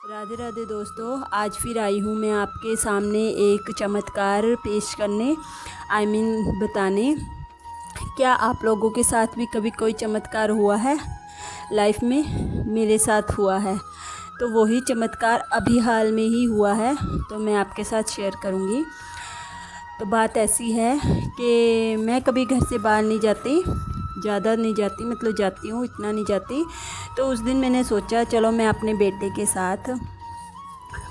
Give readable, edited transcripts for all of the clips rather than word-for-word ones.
राधे राधे दोस्तों, आज फिर आई हूँ मैं आपके सामने एक चमत्कार पेश करने। बताने। क्या आप लोगों के साथ भी कभी कोई चमत्कार हुआ है लाइफ में? मेरे साथ हुआ है, तो वही चमत्कार अभी हाल में ही हुआ है, तो मैं आपके साथ शेयर करूँगी। तो बात ऐसी है कि मैं कभी घर से बाहर नहीं जाती, ज़्यादा नहीं जाती, मतलब जाती हूँ, इतना नहीं जाती। तो उस दिन मैंने सोचा चलो मैं अपने बेटे के साथ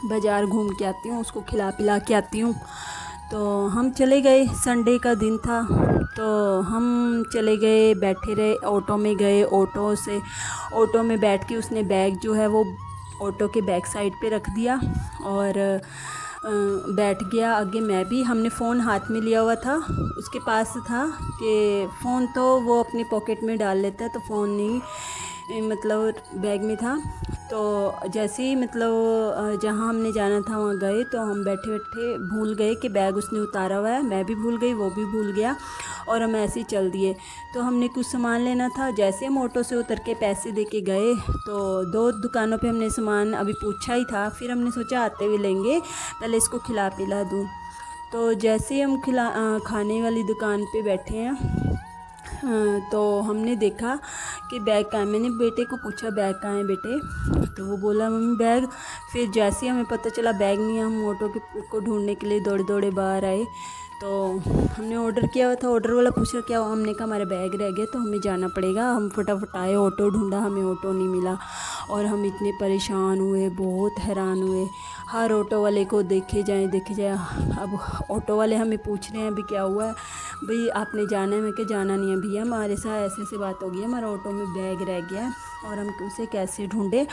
बाज़ार घूम के आती हूँ, उसको खिला पिला के आती हूँ। तो हम चले गए, संडे का दिन था, तो हम चले गए, बैठे रहे, ऑटो में गए। ऑटो में बैठ के उसने बैग जो है वो ऑटो के बैक साइड पे रख दिया और बैठ गया आगे। मैं भी, हमने फ़ोन हाथ में लिया हुआ था, उसके पास था कि फ़ोन तो वो अपनी पॉकेट में डाल लेता है, तो फ़ोन नहीं मतलब बैग में था। तो जैसे ही मतलब जहाँ हमने जाना था वहाँ गए, तो हम बैठे बैठे भूल गए कि बैग उसने उतारा हुआ है। मैं भी भूल गई, वो भी भूल गया, और हम ऐसे ही चल दिए। तो हमने कुछ सामान लेना था, जैसे हम ऑटो से उतर के पैसे दे के गए, तो 2 दुकानों पे हमने सामान अभी पूछा ही था, फिर हमने सोचा आते हुए लेंगे, पहले इसको खिला पिला दूँ। तो जैसे ही हम खाने वाली दुकान पे बैठे हैं, तो हमने देखा कि बैग कहाँ है। मैंने बेटे को पूछा बैग कहाँ है बेटे, तो वो बोला मम्मी बैग। फिर जैसे ही हमें पता चला बैग नहीं है, हम ऑटो को ढूंढने के लिए दौड़े दौड़े बाहर आए। तो हमने ऑर्डर किया हुआ था, ऑर्डर वाला पूछ रहा क्या हुआ? हमने कहा हमारा बैग रह गया, तो हमें जाना पड़ेगा। हम फटाफट आए, ऑटो ढूंढा, हमें ऑटो नहीं मिला, और हम इतने परेशान हुए, बहुत हैरान हुए। हर ऑटो वाले को देखे जाएं देखे जाएं। अब ऑटो वाले हमें पूछ रहे हैं अभी क्या हुआ है भाई, आपने जाना है? मैं क्या जाना नहीं है भैया, हमारे साथ ऐसे ऐसे बात हो गई है, हमारा ऑटो में बैग रह गया है और हम उसे कैसे ढूंढे।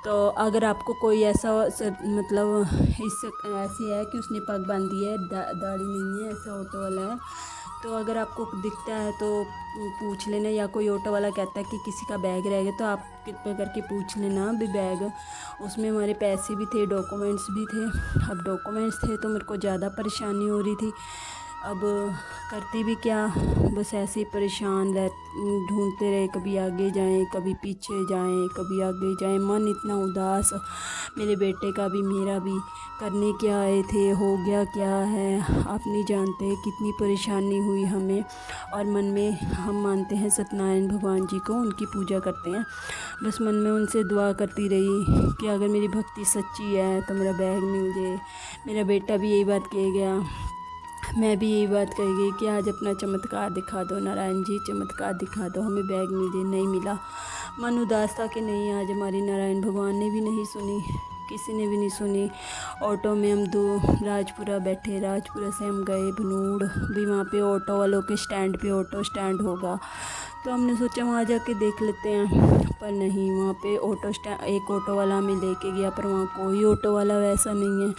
तो अगर आपको कोई ऐसा मतलब ऐसी है कि उसने पग बांधी है, दाढ़ी नहीं है, ऐसा ऑटो वाला है, तो अगर आपको दिखता है तो पूछ लेना, या कोई ऑटो वाला कहता है कि किसी का बैग रह गया, तो आप कृपया करके पूछ लेना भी बैग। उसमें हमारे पैसे भी थे, डॉक्यूमेंट्स भी थे। अब डॉक्यूमेंट्स थे तो मेरे को ज़्यादा परेशानी हो रही थी। अब करती भी क्या, बस ऐसे ही परेशान ढूंढते रहे, कभी आगे जाएं, कभी पीछे जाएं, कभी आगे जाएं, मन इतना उदास, मेरे बेटे का भी मेरा भी। करने क्या आए थे, हो गया क्या है, आप नहीं जानते कितनी परेशानी हुई हमें। और मन में हम मानते हैं सत्यनारायण भगवान जी को, उनकी पूजा करते हैं। बस मन में उनसे दुआ करती रही कि अगर मेरी भक्ति सच्ची है तो मेरा बैग मिल जाए। मेरा बेटा भी यही बात कह गया, मैं भी यही बात कही गई कि आज अपना चमत्कार दिखा दो नारायण जी, चमत्कार दिखा दो, हमें बैग मिल जाए। नहीं मिला। मन उदास था कि नहीं, आज हमारी नारायण भगवान ने भी नहीं सुनी, किसी ने भी नहीं सुनी। ऑटो में हम राजपुरा बैठे, राजपुरा से हम गए बनूड़, भी वहाँ पे ऑटो वालों के स्टैंड पे ऑटो स्टैंड होगा, तो हमने सोचा वहाँ जाके देख लेते हैं, पर नहीं, वहाँ पे एक ऑटो वाला हमें लेके गया, पर वहाँ कोई ऑटो वाला वैसा नहीं है।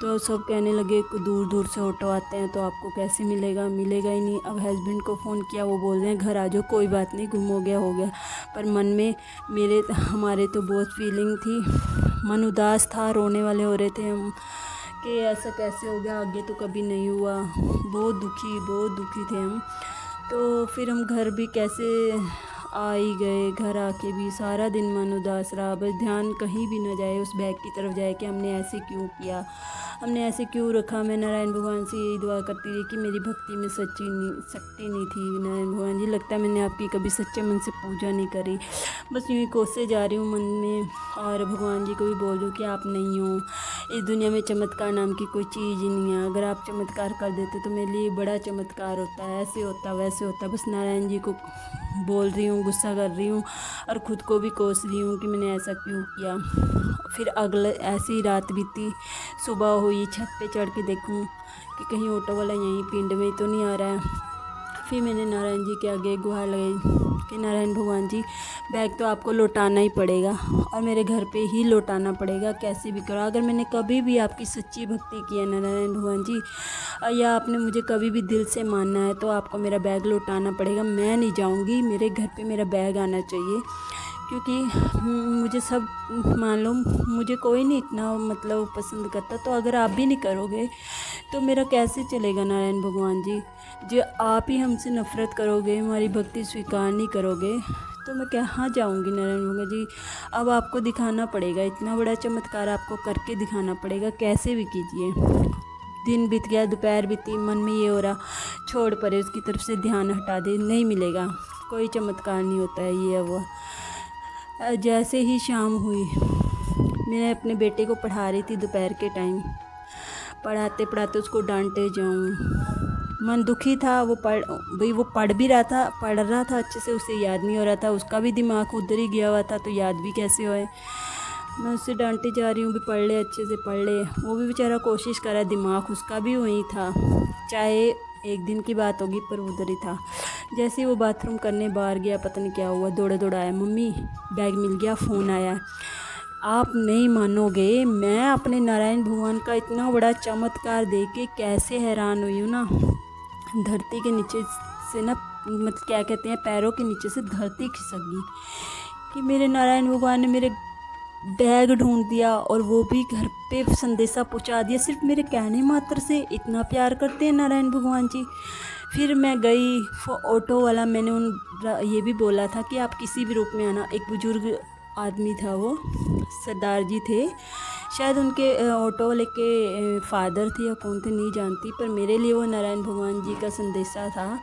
तो सब कहने लगे दूर दूर से ऑटो आते हैं, तो आपको कैसे मिलेगा, मिलेगा ही नहीं। अब हस्बैंड को फ़ोन किया, वो बोल रहे हैं घर आ जाओ, कोई बात नहीं, गुम हो गया हो गया। पर मन में हमारे तो बहुत फीलिंग थी, मन उदास था, रोने वाले हो रहे थे हम कि ऐसा कैसे हो गया, आगे तो कभी नहीं हुआ। बहुत दुखी थे हम। तो फिर हम घर भी कैसे आ ही गए, घर आके भी सारा दिन मन उदास रहा। बस ध्यान कहीं भी ना जाए, उस बैग की तरफ जाए कि हमने ऐसे क्यों किया, हमने ऐसे क्यों रखा। मैं नारायण भगवान से यही दुआ करती रही कि मेरी भक्ति में शक्ति नहीं थी। नारायण भगवान जी, लगता है मैंने आपकी कभी सच्चे मन से पूजा नहीं करी। बस यूँ ही कोसते जा रही हूँ मन में, और भगवान जी को भी बोल दूँ कि आप नहीं हो इस दुनिया में, चमत्कार नाम की कोई चीज़ ही नहीं है। अगर आप चमत्कार कर देते तो मेरे लिए बड़ा चमत्कार होता है, ऐसे होता वैसे होता। बस नारायण जी को बोल रही हूँ, गुस्सा कर रही हूँ, और ख़ुद को भी कोस रही हूँ कि मैंने ऐसा क्यों किया। फिर अगले ऐसी ही रात बीती, सुबह हुई, छत पे चढ़ के देखूँ कि कहीं ऑटो वाला यहीं पिंड में तो नहीं आ रहा है। फिर मैंने नारायण जी के आगे गुहार लगाई कि नारायण भगवान जी, बैग तो आपको लौटाना ही पड़ेगा, और मेरे घर पे ही लौटाना पड़ेगा, कैसे भी करो। अगर मैंने कभी भी आपकी सच्ची भक्ति की है नारायण भगवान जी, या आपने मुझे कभी भी दिल से मानना है, तो आपको मेरा बैग लौटाना पड़ेगा। मैं नहीं जाऊँगी, मेरे घर पे मेरा बैग आना चाहिए, क्योंकि मुझे सब, मान लो मुझे कोई नहीं इतना मतलब पसंद करता, तो अगर आप भी नहीं करोगे तो मेरा कैसे चलेगा नारायण भगवान जी। जो आप ही हमसे नफ़रत करोगे, हमारी भक्ति स्वीकार नहीं करोगे, तो मैं कहाँ जाऊँगी नारायण भगवान जी। अब आपको दिखाना पड़ेगा, इतना बड़ा चमत्कार आपको करके दिखाना पड़ेगा, कैसे भी कीजिए। दिन बीत गया, दोपहर बीती, मन में ये हो रहा छोड़ परे, उसकी तरफ से ध्यान हटा दे, नहीं मिलेगा, कोई चमत्कार नहीं होता है ये वो। जैसे ही शाम हुई, मैं अपने बेटे को पढ़ा रही थी दोपहर के टाइम, पढ़ाते पढ़ाते उसको डांटे जाऊँ, मन दुखी था। वो पढ़ रहा था अच्छे से, उसे याद नहीं हो रहा था, उसका भी दिमाग उधर ही गया हुआ था, तो याद भी कैसे होए। मैं उससे डांटे जा रही हूँ भी पढ़ ले, अच्छे से पढ़ ले। वो भी बेचारा कोशिश कर रहा, दिमाग उसका भी वहीं था, चाहे एक दिन की बात होगी पर उधर ही था। जैसे ही वो बाथरूम करने बाहर गया, पता नहीं क्या हुआ, दौड़ा दौड़ा आया, मम्मी बैग मिल गया, फ़ोन आया। आप नहीं मानोगे, मैं अपने नारायण भगवान का इतना बड़ा चमत्कार देख के कैसे हैरान हुई हूँ ना। धरती के नीचे से ना, मतलब क्या कहते हैं, पैरों के नीचे से धरती खिसक गई कि मेरे नारायण भगवान ने मेरे बैग ढूंढ दिया, और वो भी घर पे संदेशा पहुंचा दिया, सिर्फ मेरे कहने मात्र से। इतना प्यार करते हैं नारायण भगवान जी। फिर मैं गई, ऑटो वाला, मैंने ये भी बोला था कि आप किसी भी रूप में आना। एक बुजुर्ग आदमी था, वो सरदार जी थे शायद, उनके ऑटो वाले के फादर थे या कौन थे नहीं जानती, पर मेरे लिए वो नारायण भगवान जी का संदेशा था।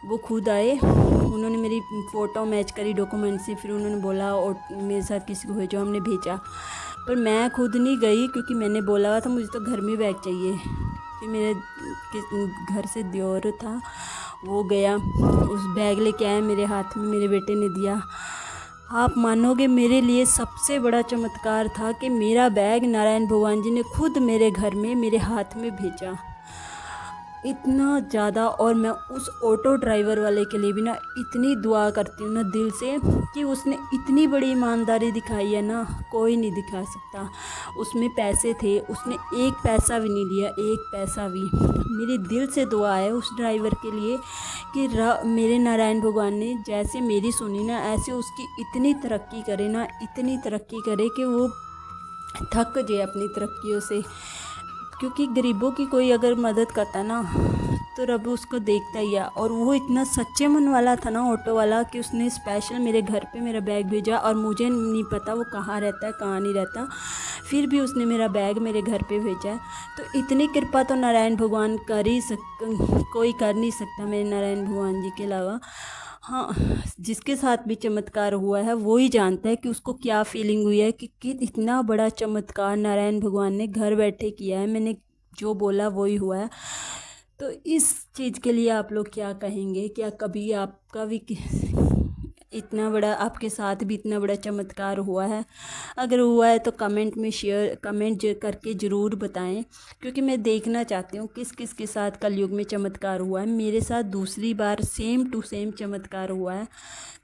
वो खुद आए, उन्होंने मेरी फ़ोटो मैच करी डॉक्यूमेंट से, फिर उन्होंने बोला और मेरे साथ किसी को भेजो, हमने भेजा। पर मैं खुद नहीं गई, क्योंकि मैंने बोला हुआ था मुझे तो घर में बैग चाहिए। फिर मेरे घर से दियोर था, वो गया, उस बैग लेके आया, मेरे हाथ में मेरे बेटे ने दिया। आप मानोगे, मेरे लिए सबसे बड़ा चमत्कार था कि मेरा बैग नारायण भगवान जी ने खुद मेरे घर में मेरे हाथ में भेजा। इतना ज़्यादा, और मैं उस ऑटो ड्राइवर वाले के लिए भी ना इतनी दुआ करती हूँ ना दिल से, कि उसने इतनी बड़ी ईमानदारी दिखाई है ना, कोई नहीं दिखा सकता। उसमें पैसे थे, उसने एक पैसा भी नहीं लिया, एक पैसा भी। मेरे दिल से दुआ है उस ड्राइवर के लिए कि मेरे नारायण भगवान ने जैसे मेरी सुनी ना, ऐसे उसकी इतनी तरक्की करे ना, इतनी तरक्की करे कि वो थक जाए अपनी तरक्कियों से। क्योंकि गरीबों की कोई अगर मदद करता ना, तो रब उसको देखता ही है। और वो इतना सच्चे मन वाला था ना ऑटो वाला, कि उसने स्पेशल मेरे घर पे मेरा बैग भेजा, और मुझे नहीं पता वो कहाँ रहता है कहाँ नहीं रहता, फिर भी उसने मेरा बैग मेरे घर पे भेजा। तो इतनी कृपा तो नारायण भगवान कोई कर नहीं सकता मेरे नारायण भगवान जी के अलावा। हाँ, जिसके साथ भी चमत्कार हुआ है वो ही जानता है कि उसको क्या फीलिंग हुई है, कि इतना बड़ा चमत्कार नारायण भगवान ने घर बैठे किया है। मैंने जो बोला वही हुआ है। तो इस चीज़ के लिए आप लोग क्या कहेंगे? क्या कभी आपका भी इतना बड़ा, आपके साथ भी इतना बड़ा चमत्कार हुआ है? अगर हुआ है तो कमेंट करके ज़रूर बताएं, क्योंकि मैं देखना चाहती हूँ किस किस के साथ कलयुग में चमत्कार हुआ है। मेरे साथ दूसरी बार सेम टू सेम चमत्कार हुआ है।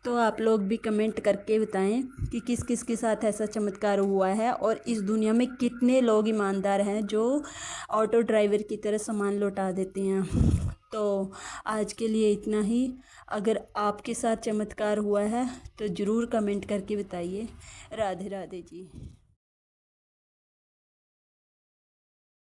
तो आप लोग भी कमेंट करके बताएं कि किस किस के साथ ऐसा चमत्कार हुआ है, और इस दुनिया में कितने लोग ईमानदार हैं जो ऑटो ड्राइवर की तरह सामान लौटा देते हैं। तो आज के लिए इतना ही। अगर आपके साथ चमत्कार हुआ है तो ज़रूर कमेंट करके बताइए। राधे राधे जी।